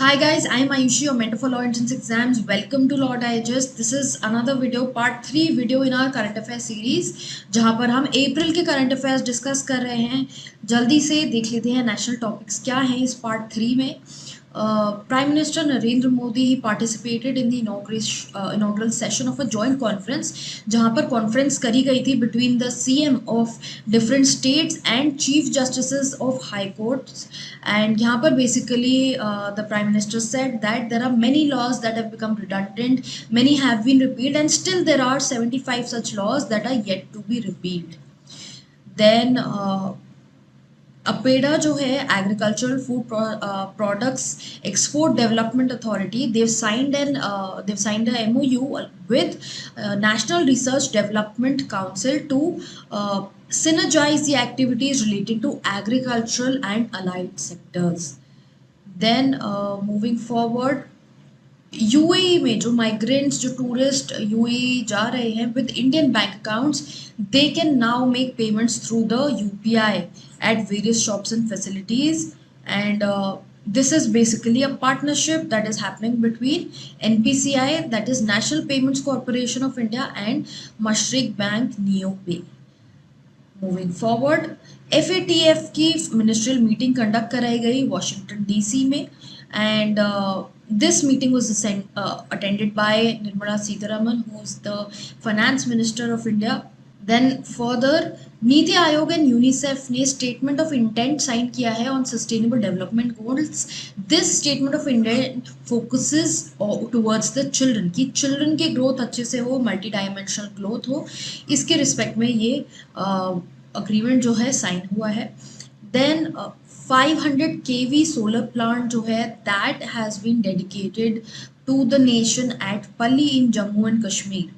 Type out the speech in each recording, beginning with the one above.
Hi guys, I'm Ayushi, your mentor for law entrance exams. Welcome to Law Digest. This is another video, part 3 video in our current affairs series, जहां पर हम अप्रैल के current affairs discuss कर रहे हैं. जल्दी से देख लेते हैं नेशनल टॉपिक्स क्या हैं इस पार्ट 3 में. Prime Minister Narendra Modi he participated in the inaugural session of a joint conference जहां पर कॉन्फ्रेंस करी गई थी between the CM of different states and chief justices of high courts. And यहाँ पर basically the Prime Minister said that there are many laws that have become redundant, many have been repealed, and still there are 75 such laws that are yet to be repealed. Then APEDA जो है agricultural food products export development authority they've signed a MOU with National Research Development Council to synergize the activities relating to agricultural and allied sectors. Then moving forward, UAE में जो migrants जो tourist UAE जा रहे हैं with Indian bank accounts they can now make payments through the UPI at various shops and facilities. And this is basically a partnership that is happening between NPCI, that is National Payments Corporation of India, and Mashreq Bank NeoPay. Moving forward, FATF की ministerial meeting conduct कराई गई Washington DC में. And this meeting was attended by Nirmala Sitharaman, who is the finance minister of India. Then further, NITI Aayog and UNICEF ने statement of intent sign किया है on sustainable development goals. This statement of intent focuses towards the children कि children की growth अच्छे से हो, multi dimensional growth हो. इसके रिस्पेक्ट में ये अग्रीमेंट जो है साइन हुआ है. देन 500 kV सोलर प्लांट जो है that has been dedicated to the nation at Palli in Jammu and Kashmir.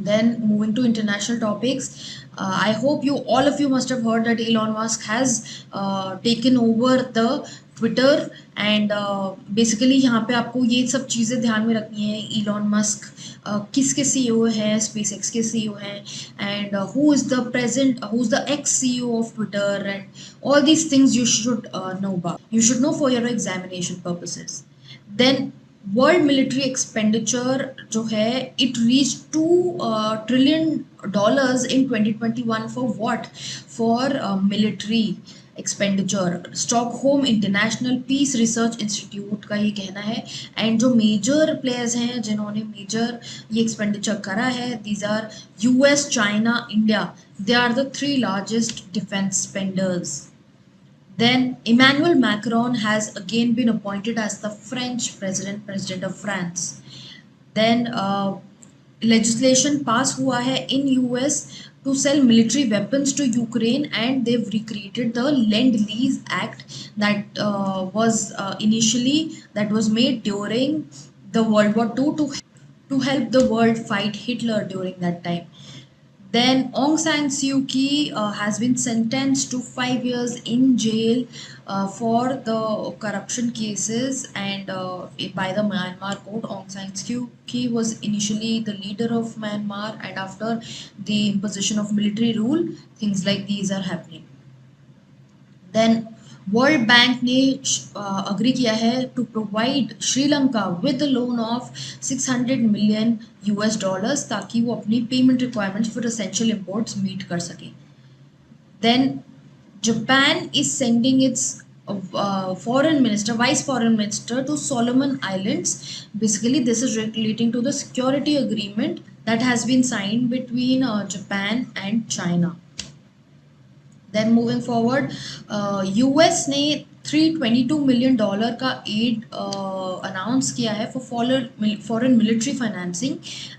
Then moving to international topics, I hope all of you must have heard that Elon Musk has taken over the Twitter. And basically यहाँ पे आपको ये सब चीज़ें ध्यान में रखनी है. Elon Musk किसके CEO हैं, SpaceX के CEO हैं, and who's the ex-CEO of Twitter, and all these things you should know about. You should know for your examination purposes. Then world military expenditure जो है it reach $2 trillion in 2021 for what? For military expenditure. Stockholm International Peace Research Institute का ये कहना है. And जो major players हैं जिन्होंने major ये एक्सपेंडिचर करा है, these are US, China, India. They are the 3 largest defense spenders. Then Emmanuel Macron has again been appointed as the French president of France. Then legislation pass हुआ है in US to sell military weapons to Ukraine, and they've recreated the Lend-Lease Act that was made during the World War II to help the world fight Hitler during that time. Then Aung San Suu Kyi has been sentenced to 5 years in jail for the corruption cases and by the Myanmar court. Aung San Suu Kyi was initially the leader of Myanmar, and after the imposition of military rule, things like these are happening. Then World Bank ने agree किया है to provide Sri Lanka with loan of $600 million ताकि वो अपनी payment requirements for essential imports मीट कर सके. Then Japan is sending its vice foreign minister to Solomon Islands. Basically this is relating to the security agreement that has been signed between Japan and China. Then moving forward, US ने $322 million का add announce किया है for foreign military financing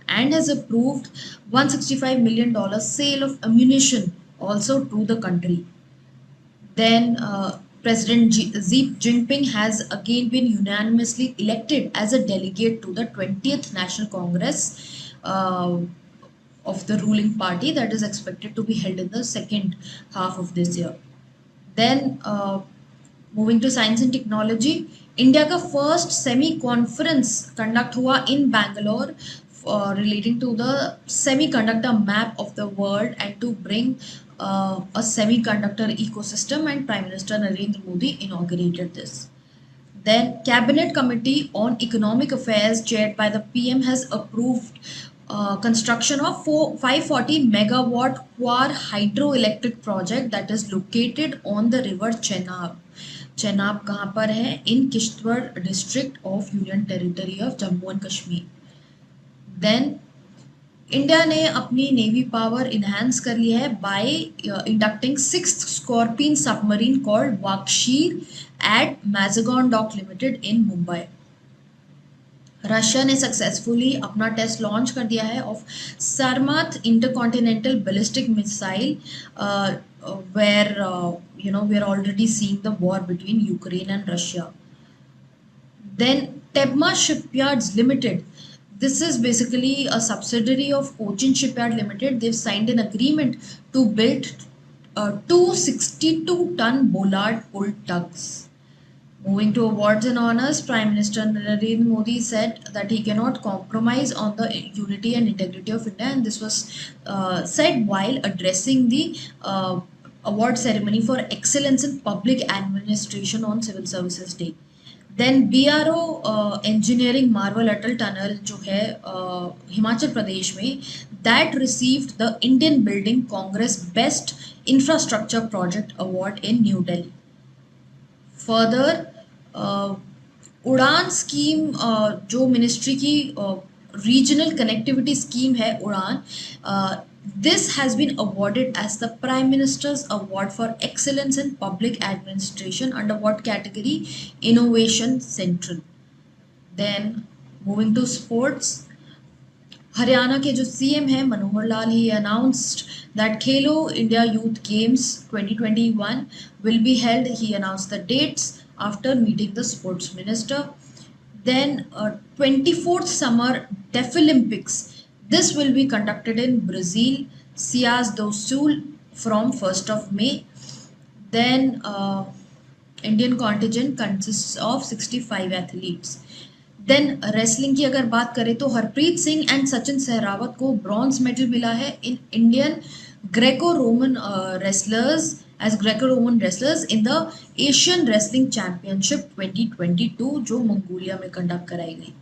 and has approved $165 million sale of ammunition also to the country. Then President Xi Jinping has again been unanimously elected as a delegate to the 20th National Congress of the ruling party that is expected to be held in the second half of this year. Then moving to science and technology, India का first semi conference conduct हुआ in Bangalore relating to the semiconductor map of the world and to bring a semiconductor ecosystem, and Prime Minister Narendra Modi inaugurated this. Then Cabinet Committee on Economic Affairs chaired by the PM has approved construction of 540 megawatt Kwar hydroelectric project that is located on the river Chenab. Chenab कहाँ पर है? In Kishtwar district of Union Territory of Jammu and Kashmir. Then India ने अपनी navy power enhance कर लिया है by inducting sixth Scorpene submarine called Vagsheer at Mazagon Dock Limited in Mumbai. Russia ने successfully अपना टेस्ट लॉन्च कर दिया है of Sarmat intercontinental ballistic missile where we are already seeing the war between Ukraine and Russia. Then Tebma Shipyards Limited. This is basically a subsidiary of Cochin Shipyard Limited. They've signed an agreement to build 262-ton bollard pull tugs. Moving to awards and honors, Prime Minister Narendra Modi said that he cannot compromise on the unity and integrity of India, and this was said while addressing the award ceremony for excellence in public administration on Civil Services Day. Then BRO engineering marvel Atal tunnel जो है हिमाचल प्रदेश में that received the Indian Building Congress best infrastructure project award in New Delhi. Further Udan scheme जो ministry की regional connectivity scheme है Udan, this has been awarded as the Prime Minister's Award for Excellence in Public Administration under what category? Innovation Central. Then moving to sports, Haryana के जो CM है Manohar Lal, he announced that Khelo India Youth Games 2021 will be held. He announced the dates after meeting the sports minister. Then 24th Summer Deaf Olympics. This will be conducted in Brazil, Cias do Sul from 1st of May. Then Indian contingent consists of 65 athletes. Then wrestling की अगर बात करें तो Harpreet Singh and Sachin Sehrawat को bronze medal मिला है in Indian Greco-Roman wrestlers in the Asian wrestling championship 2022 जो Mongolia में कंडक्ट कराई गई.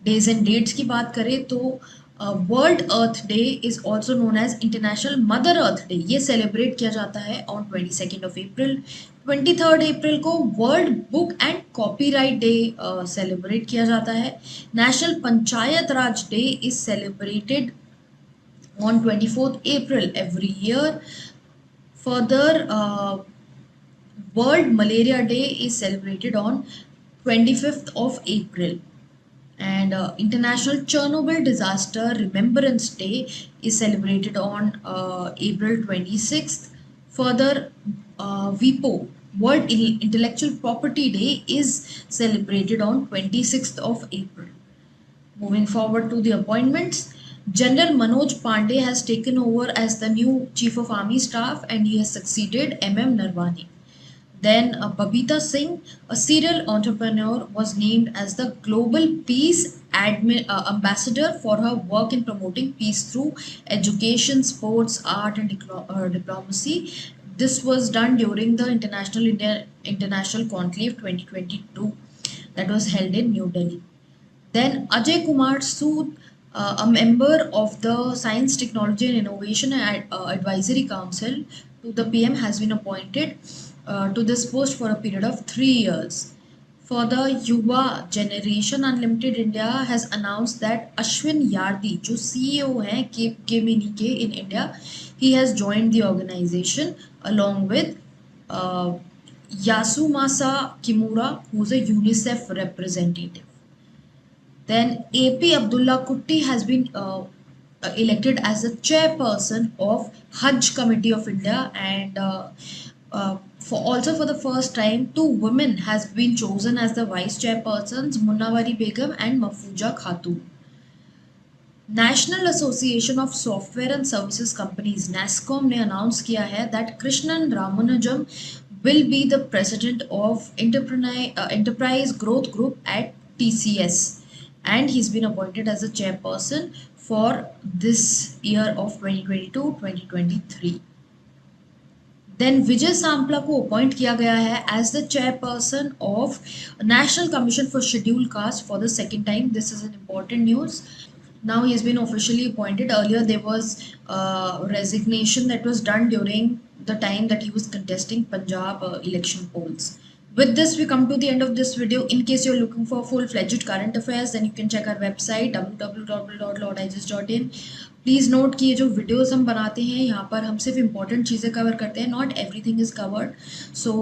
डेज एंड डेट्स की बात करें तो World Earth Day is also known as International Mother Earth Day. ये सेलिब्रेट किया जाता है on 22nd of April. 23rd April को World Book and Copyright Day celebrate किया जाता है. National Panchayat Raj Day is celebrated on 24th April every year. Further, World Malaria Day is celebrated on 25th of April. And International Chernobyl Disaster Remembrance Day is celebrated on April 26th. Further, WIPO, World Intellectual Property Day is celebrated on 26th of April. Moving forward to the appointments, General Manoj Pandey has taken over as the new Chief of Army Staff and he has succeeded MM Narwani. Then Babita Singh, a serial entrepreneur, was named as the Global Peace Ambassador for her work in promoting peace through education, sports, art and diplomacy. This was done during the International Conclave 2022 that was held in New Delhi. Then Ajay Kumar Sood, a member of the Science, Technology and Innovation Advisory Council to the PM, has been appointed to this post for a period of 3 years. For the Yuva Generation Unlimited India has announced that Ashwin Yardi, जो CEO हैं Capgemini के in India, he has joined the organization along with Yasumasa Kimura, who is a UNICEF representative. Then AP Abdullah Kutti has been elected as the chairperson of Hajj Committee of India, and for the first time 2 women has been chosen as the vice chairpersons, Munnawari Begum and Mafuja Khatun. National Association of Software and Services Companies NASSCOM ने announce किया है that Krishnan Ramanujam will be the president of Enterprise Growth Group at TCS, and he's been appointed as the chairperson for this year of 2022-2023. Then Vijay Sampla को appoint किया गया है as the chairperson of National Commission for Schedule Caste for the second time. This is an important news. Now he has been officially appointed. Earlier there was resignation that was done during the time that he was contesting Punjab election polls. With this we come to the end of this video. In case you're looking for full-fledged current affairs, then you can check our website www.lawdigest.in. Please note कि ये जो videos हम बनाते हैं यहाँ पर हम सिर्फ इंपॉर्टेंट चीज़ें कवर करते हैं. Not everything is covered, so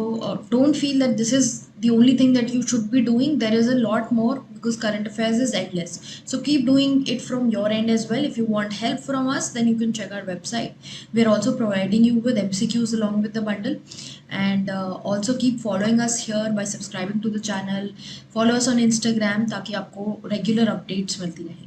don't feel that this is the only thing that you should be doing. There is a lot more because current affairs is endless. So keep doing it from your end as well. If you want help from us, then you can check our website. We are also providing you with MCQs along with the bundle. And also keep following us here by subscribing to the channel. Follow us on Instagram ताकि आपको regular updates मिलती रहे.